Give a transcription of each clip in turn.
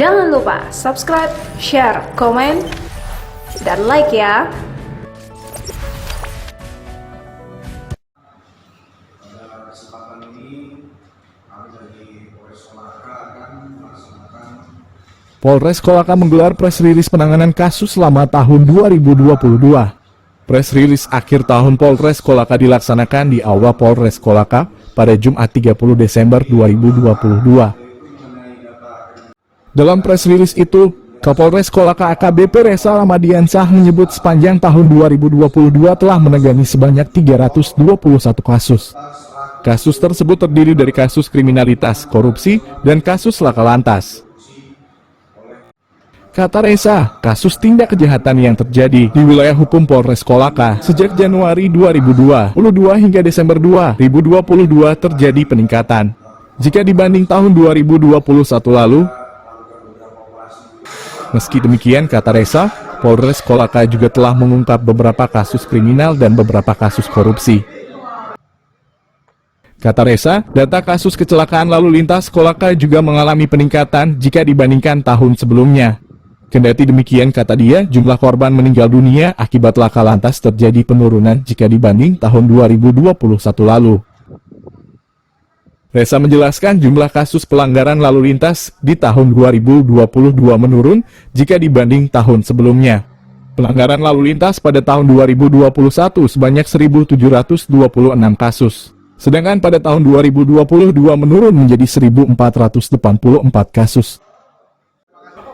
Jangan lupa subscribe, share, komen, dan like ya. Pada kesempatan ini, kami dari Polres Kolaka akan melaksanakan Polres Kolaka menggelar press rilis penanganan kasus selama tahun 2022. Press rilis akhir tahun Polres Kolaka dilaksanakan di Aula Polres Kolaka pada Jumat 30 Desember 2022. Dalam press rilis itu, Kapolres Kolaka AKBP Resa Ramadiansah menyebut sepanjang tahun 2022 telah menangani sebanyak 321 kasus. Kasus tersebut terdiri dari kasus kriminalitas, korupsi, dan kasus laka lantas. Kata Resa, kasus tindak kejahatan yang terjadi di wilayah hukum Polres Kolaka sejak Januari 2022 hingga Desember 2022 terjadi peningkatan. Jika dibanding tahun 2021 lalu, meski demikian, kata Resa, Polres Kolaka juga telah mengungkap beberapa kasus kriminal dan beberapa kasus korupsi. Kata Resa, data kasus kecelakaan lalu lintas Kolaka juga mengalami peningkatan jika dibandingkan tahun sebelumnya. Kendati demikian, kata dia, jumlah korban meninggal dunia akibat laka lantas terjadi penurunan jika dibanding tahun 2021 lalu. Resa menjelaskan jumlah kasus pelanggaran lalu lintas di tahun 2022 menurun jika dibanding tahun sebelumnya. Pelanggaran lalu lintas pada tahun 2021 sebanyak 1.726 kasus. Sedangkan pada tahun 2022 menurun menjadi 1.484 kasus.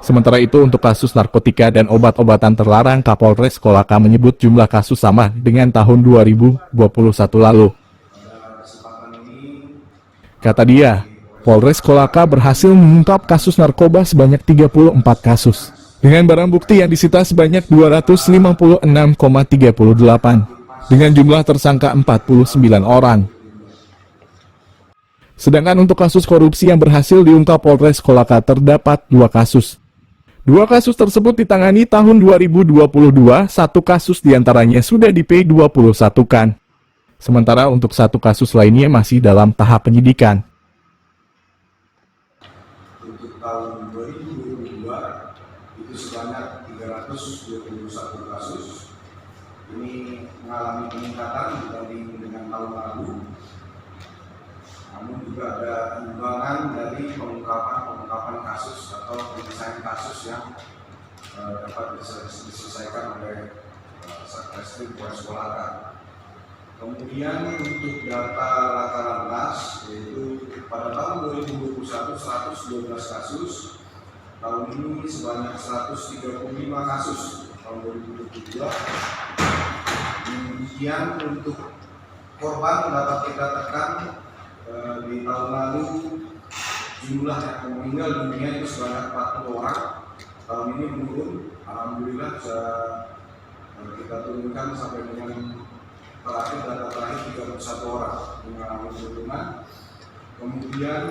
Sementara itu untuk kasus narkotika dan obat-obatan terlarang, Kapolres Kolaka menyebut jumlah kasus sama dengan tahun 2021 lalu. Kata dia, Polres Kolaka berhasil mengungkap kasus narkoba sebanyak 34 kasus, dengan barang bukti yang disita sebanyak 256,38, dengan jumlah tersangka 49 orang. Sedangkan untuk kasus korupsi yang berhasil diungkap Polres Kolaka terdapat 2 kasus. 2 kasus tersebut ditangani tahun 2022, 1 kasus diantaranya sudah di P21-kan. Sementara untuk 1 kasus lainnya masih dalam tahap penyidikan. untuk tahun 2022 itu sebanyak 321 kasus. Ini mengalami peningkatan dibanding dengan tahun lalu. Namun juga ada pengembangan dari pengungkapan kasus atau penyelesaian kasus yang dapat diselesaikan oleh Satreskrim Polres Kolaka. Kemudian untuk data laka lantas, yaitu pada tahun 2021 112 kasus, tahun ini sebanyak 135 kasus tahun 2022. Kemudian untuk korban dapat kita tekan di tahun lalu jumlah yang meninggal dunia itu sebanyak 40 orang. Tahun ini menurun, alhamdulillah bisa kita turunkan sampai dengan data terakhir 31 orang mengalami penurunan. Kemudian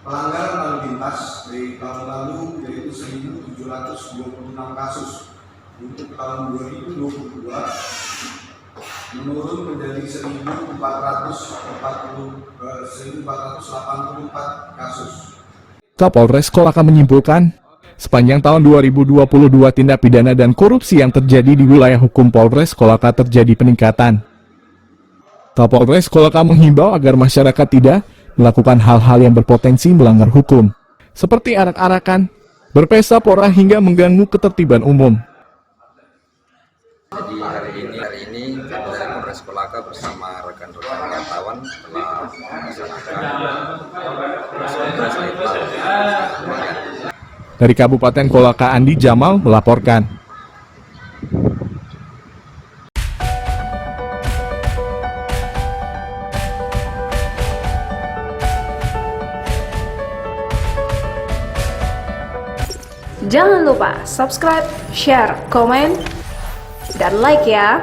pelanggaran lalu lintas dari tahun lalu yaitu 1.726 kasus. Untuk tahun 2022 menurun menjadi 1.484 kasus. Kapolres Kolaka menyimpulkan, sepanjang tahun 2022 tindak pidana dan korupsi yang terjadi di wilayah hukum Polres Kolaka terjadi peningkatan. Kapolres Kolaka menghimbau agar masyarakat tidak melakukan hal-hal yang berpotensi melanggar hukum, seperti arak-arakan, berpesta pora hingga mengganggu ketertiban umum. Jadi hari ini Polres Kolaka bersama rekan-rekan wartawan telah melaksanakan proses litbang. Dari Kabupaten Kolaka, Andi Jamal melaporkan. Jangan lupa subscribe, share, komen, dan like ya.